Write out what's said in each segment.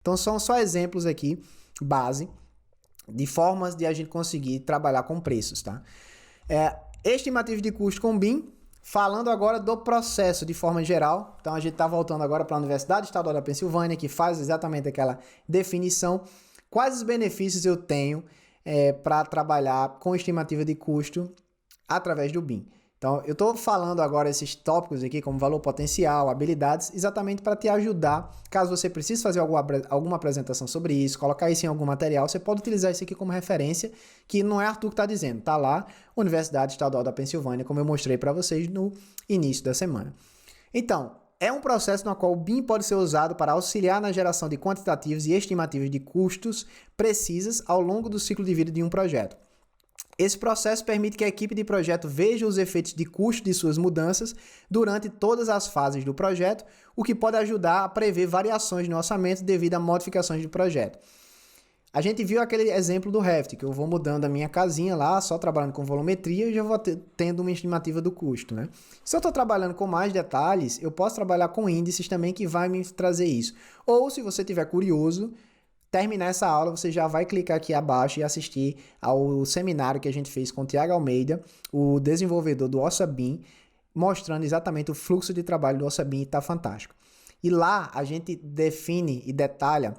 Então são só exemplos aqui, base, de formas de a gente conseguir trabalhar com preços, tá? Estimativa de custo com BIM, falando agora do processo de forma geral. Então a gente está voltando agora para a Universidade Estadual da Pensilvânia, que faz exatamente aquela definição. Quais os benefícios eu tenho para trabalhar com estimativa de custo através do BIM? Então, eu estou falando agora esses tópicos aqui, como valor potencial, habilidades, exatamente para te ajudar. Caso você precise fazer alguma apresentação sobre isso, colocar isso em algum material, você pode utilizar isso aqui como referência, que não é Arthur que está dizendo, está lá, Universidade Estadual da Pensilvânia, como eu mostrei para vocês no início da semana. Então, é um processo no qual o BIM pode ser usado para auxiliar na geração de quantitativos e estimativas de custos precisas ao longo do ciclo de vida de um projeto. Esse processo permite que a equipe de projeto veja os efeitos de custo de suas mudanças durante todas as fases do projeto, o que pode ajudar a prever variações no orçamento devido a modificações do projeto. A gente viu aquele exemplo do Revit, que eu vou mudando a minha casinha lá, só trabalhando com volumetria, e já vou tendo uma estimativa do custo, né? Se eu estou trabalhando com mais detalhes, eu posso trabalhar com índices também que vai me trazer isso. Ou, se você estiver curioso, terminar essa aula, você já vai clicar aqui abaixo e assistir ao seminário que a gente fez com o Thiago Almeida, o desenvolvedor do OrçaBIM, mostrando exatamente o fluxo de trabalho do OrçaBIM, e está fantástico. E lá a gente define e detalha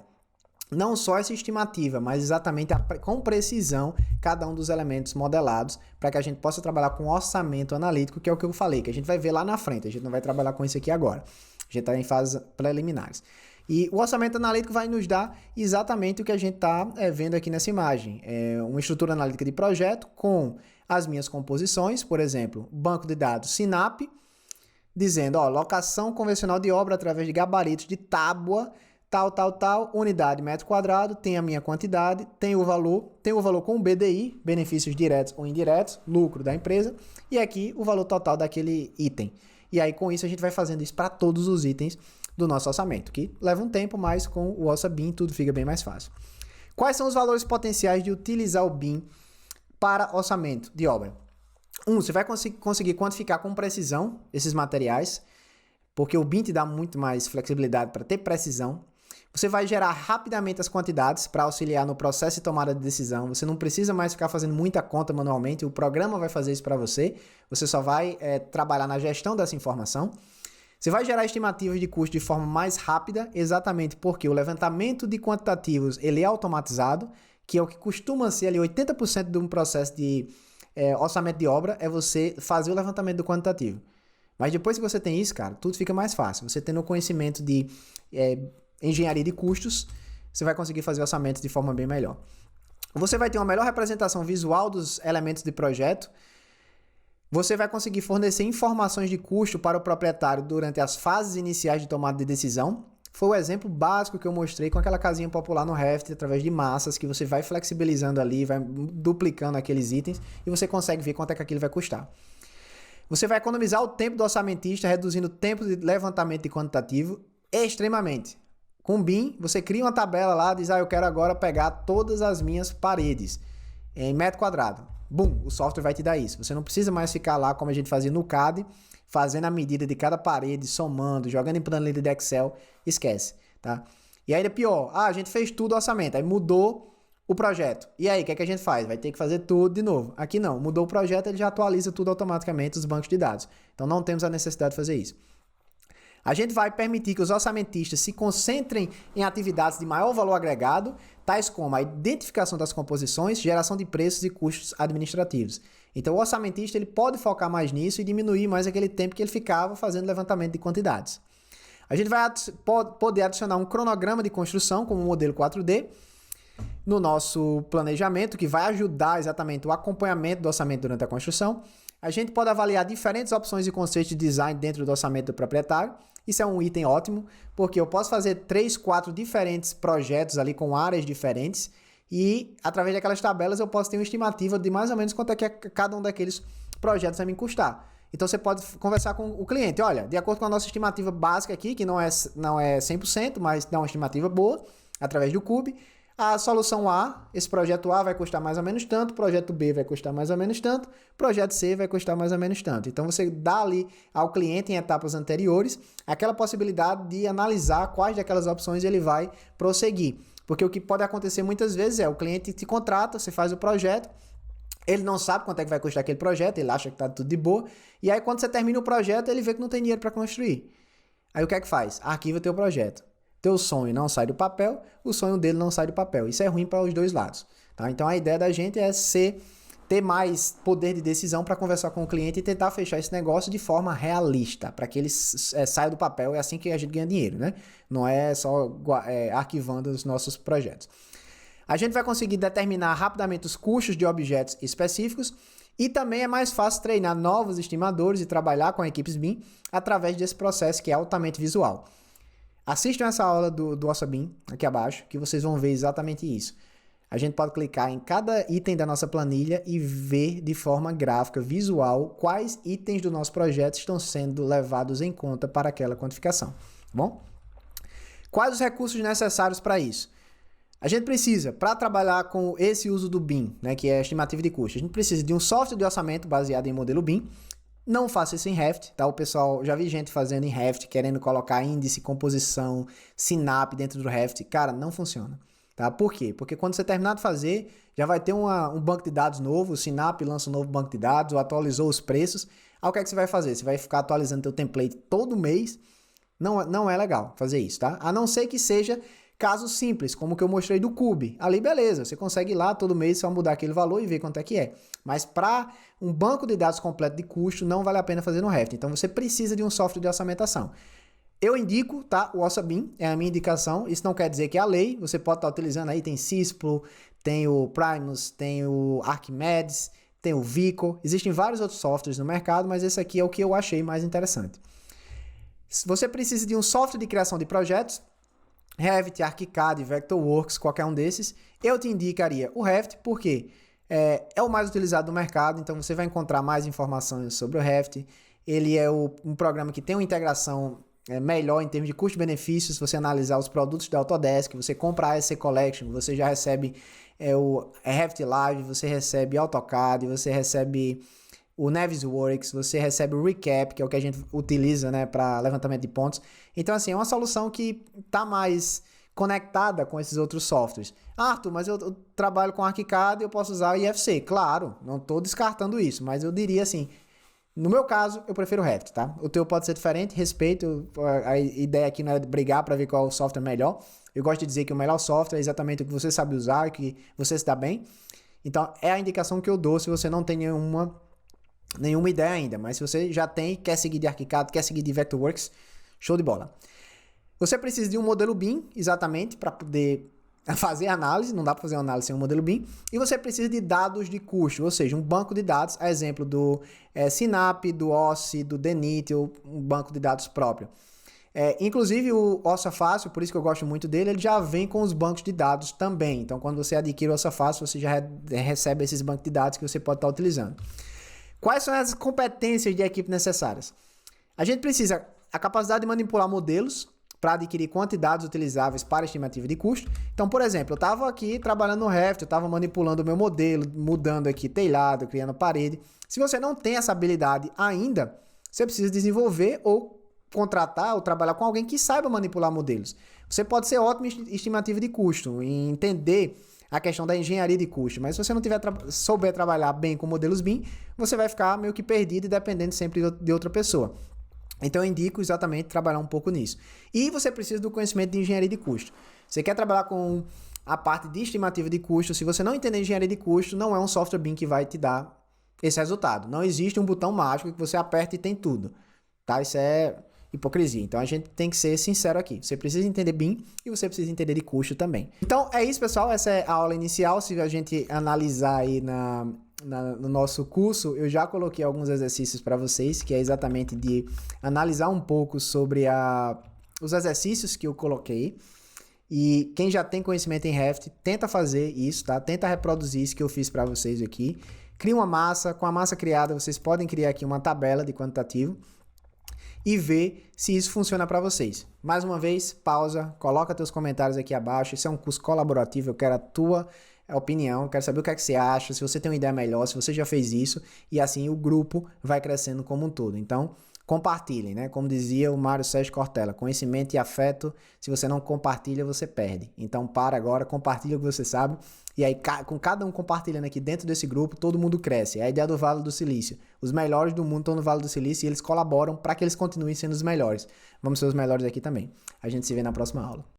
não só essa estimativa, mas exatamente com precisão cada um dos elementos modelados, para que a gente possa trabalhar com orçamento analítico, que é o que eu falei, que a gente vai ver lá na frente, a gente não vai trabalhar com isso aqui agora. A gente está em fases preliminares. E o orçamento analítico vai nos dar exatamente o que a gente está vendo aqui nessa imagem. Uma estrutura analítica de projeto com as minhas composições, por exemplo, banco de dados SINAP, dizendo, locação convencional de obra através de gabaritos de tábua, tal, unidade metro quadrado, tem a minha quantidade, tem o valor com o BDI, benefícios diretos ou indiretos, lucro da empresa, e aqui o valor total daquele item. E aí com isso a gente vai fazendo isso para todos os itens do nosso orçamento, que leva um tempo, mas com o OrçaBIM tudo fica bem mais fácil. Quais são os valores potenciais de utilizar o BIM para orçamento de obra? Você vai conseguir quantificar com precisão esses materiais, porque o BIM te dá muito mais flexibilidade para ter precisão. Você vai gerar rapidamente as quantidades para auxiliar no processo de tomada de decisão. Você não precisa mais ficar fazendo muita conta manualmente, o programa vai fazer isso para você. Você só vai trabalhar na gestão dessa informação. Você vai gerar estimativas de custo de forma mais rápida, exatamente porque o levantamento de quantitativos ele é automatizado, que é o que costuma ser ali 80% de um processo de orçamento de obra, é você fazer o levantamento do quantitativo. Mas depois que você tem isso, cara, tudo fica mais fácil. Você tendo o conhecimento de engenharia de custos, você vai conseguir fazer orçamentos de forma bem melhor. Você vai ter uma melhor representação visual dos elementos de projeto. Você vai conseguir fornecer informações de custo para o proprietário durante as fases iniciais de tomada de decisão. Foi o exemplo básico que eu mostrei com aquela casinha popular no Revit, através de massas, que você vai flexibilizando ali, vai duplicando aqueles itens e você consegue ver quanto é que aquilo vai custar. Você vai economizar o tempo do orçamentista, reduzindo o tempo de levantamento de quantitativo extremamente. Com o BIM, você cria uma tabela lá, diz, eu quero agora pegar todas as minhas paredes em metro quadrado. Bum, o software vai te dar isso. Você não precisa mais ficar lá, como a gente fazia no CAD, fazendo a medida de cada parede, somando, jogando em planilha de Excel. Esquece, tá? E aí é pior. A gente fez tudo o orçamento, aí mudou o projeto. E aí, o que é que a gente faz? Vai ter que fazer tudo de novo. Aqui não, mudou o projeto, ele já atualiza tudo automaticamente os bancos de dados. Então não temos a necessidade de fazer isso. A gente vai permitir que os orçamentistas se concentrem em atividades de maior valor agregado, tais como a identificação das composições, geração de preços e custos administrativos. Então, o orçamentista ele pode focar mais nisso e diminuir mais aquele tempo que ele ficava fazendo levantamento de quantidades. A gente vai poder adicionar um cronograma de construção, como o modelo 4D, no nosso planejamento, que vai ajudar exatamente o acompanhamento do orçamento durante a construção. A gente pode avaliar diferentes opções e conceitos de design dentro do orçamento do proprietário. Isso é um item ótimo, porque eu posso fazer 3, 4 diferentes projetos ali com áreas diferentes e, através daquelas tabelas, eu posso ter uma estimativa de mais ou menos quanto é que cada um daqueles projetos vai me custar. Então, você pode conversar com o cliente. Olha, de acordo com a nossa estimativa básica aqui, que não é 100%, mas dá uma estimativa boa, através do CUB, A solução A, esse projeto A vai custar mais ou menos tanto, projeto B vai custar mais ou menos tanto, projeto C vai custar mais ou menos tanto. Então você dá ali ao cliente em etapas anteriores aquela possibilidade de analisar quais daquelas opções ele vai prosseguir. Porque o que pode acontecer muitas vezes é o cliente te contrata, você faz o projeto, ele não sabe quanto é que vai custar aquele projeto, ele acha que está tudo de boa, e aí quando você termina o projeto, ele vê que não tem dinheiro para construir. Aí o que é que faz? Arquiva teu projeto. Teu sonho não sai do papel, o sonho dele não sai do papel. Isso é ruim para os dois lados. Tá? Então a ideia da gente é ter mais poder de decisão para conversar com o cliente e tentar fechar esse negócio de forma realista, para que ele saia do papel. É assim que a gente ganha dinheiro, né? Não é só arquivando os nossos projetos. A gente vai conseguir determinar rapidamente os custos de objetos específicos e também é mais fácil treinar novos estimadores e trabalhar com equipes BIM através desse processo que é altamente visual. Assistam essa aula do Ossa BIM aqui abaixo, que vocês vão ver exatamente isso. A gente pode clicar em cada item da nossa planilha e ver de forma gráfica, visual, quais itens do nosso projeto estão sendo levados em conta para aquela quantificação. Tá bom? Quais os recursos necessários para isso? A gente precisa, para trabalhar com esse uso do BIM, né, que é a estimativa de custo, a gente precisa de um software de orçamento baseado em modelo BIM. Não faça isso em Revit, tá? O pessoal, já vi gente fazendo em Revit, querendo colocar índice, composição, Sinap dentro do Revit. Cara, não funciona, tá? Por quê? Porque quando você terminar de fazer, já vai ter um banco de dados novo, o Sinap lança um novo banco de dados, ou atualizou os preços. Aí o que é que você vai fazer? Você vai ficar atualizando teu template todo mês? Não é legal fazer isso, tá? A não ser que seja casos simples, como o que eu mostrei do Cube. Ali, beleza, você consegue ir lá todo mês só mudar aquele valor e ver quanto é que é. Mas para um banco de dados completo de custo, não vale a pena fazer no Revit. Então, você precisa de um software de orçamentação. Eu indico, tá? O Ossa BIM é a minha indicação. Isso não quer dizer que é a lei. Você pode estar utilizando aí, tem Cispro, tem o Primus, tem o Archimedes, tem o Vico. Existem vários outros softwares no mercado, mas esse aqui é o que eu achei mais interessante. Se você precisa de um software de criação de projetos, Revit, ArchiCAD, Vectorworks, qualquer um desses, eu te indicaria o Revit, porque é o mais utilizado no mercado, então você vai encontrar mais informações sobre o Revit. Ele é um programa que tem uma integração melhor em termos de custo-benefício. Se você analisar os produtos da Autodesk, você compra a ASC Collection, você já recebe o Revit Live, você recebe AutoCAD, você recebe o Navisworks, você recebe o Recap, que é o que a gente utiliza, né, para levantamento de pontos. Então, assim, é uma solução que está mais conectada com esses outros softwares. Arthur, mas eu trabalho com ArchiCAD e eu posso usar o IFC. Claro, não estou descartando isso, mas eu diria assim, no meu caso, eu prefiro o Revit, tá? O teu pode ser diferente, respeito, a ideia aqui não é brigar para ver qual é o software melhor. Eu gosto de dizer que o melhor software é exatamente o que você sabe usar, que você se dá bem. Então, é a indicação que eu dou se você não tem nenhuma ideia ainda, mas se você já tem, quer seguir de ArchiCAD, quer seguir de Vectorworks, show de bola. Você precisa de um modelo BIM, exatamente, para poder fazer análise, não dá para fazer uma análise sem um modelo BIM, e você precisa de dados de custo, ou seja, um banco de dados, a exemplo do Sinap, do OSSI, do DNIT, ou um banco de dados próprio. Inclusive o Ossa Fácil, por isso que eu gosto muito dele, ele já vem com os bancos de dados também, então quando você adquire o Ossa Fácil, você já recebe esses bancos de dados que você pode estar utilizando. Quais são as competências de equipe necessárias? A gente precisa a capacidade de manipular modelos para adquirir quantidades utilizáveis para estimativa de custo. Então, por exemplo, eu estava aqui trabalhando no Revit, eu estava manipulando o meu modelo, mudando aqui telhado, criando parede. Se você não tem essa habilidade ainda, você precisa desenvolver ou contratar ou trabalhar com alguém que saiba manipular modelos. Você pode ser ótimo em estimativa de custo, em entender a questão da engenharia de custo, mas se você não souber trabalhar bem com modelos BIM, você vai ficar meio que perdido e dependendo sempre de outra pessoa. Então eu indico exatamente trabalhar um pouco nisso. E você precisa do conhecimento de engenharia de custo. Você quer trabalhar com a parte de estimativa de custo, se você não entender engenharia de custo, não é um software BIM que vai te dar esse resultado. Não existe um botão mágico que você aperta e tem tudo. Tá? Isso é hipocrisia. Então a gente tem que ser sincero aqui. Você precisa entender BIM e você precisa entender de custo também. Então é isso, pessoal. Essa é a aula inicial. Se a gente analisar aí no nosso curso, eu já coloquei alguns exercícios para vocês, que é exatamente de analisar um pouco sobre os exercícios que eu coloquei. E quem já tem conhecimento em Revit, tenta fazer isso, tá? Tenta reproduzir isso que eu fiz para vocês aqui. Cria uma massa. Com a massa criada, vocês podem criar aqui uma tabela de quantitativo. e ver se isso funciona para vocês. Mais uma vez, pausa, coloca teus comentários aqui abaixo. Esse é um curso colaborativo, eu quero a tua opinião, quero saber o que é que você acha, se você tem uma ideia melhor, se você já fez isso, e assim o grupo vai crescendo como um todo. Então, compartilhem, né? Como dizia o Mário Sérgio Cortella, conhecimento e afeto, se você não compartilha, você perde. Então, para agora, compartilha o que você sabe, e aí com cada um compartilhando aqui dentro desse grupo, todo mundo cresce. É a ideia do Vale do Silício. Os melhores do mundo estão no Vale do Silício e eles colaboram para que eles continuem sendo os melhores. Vamos ser os melhores aqui também. A gente se vê na próxima aula.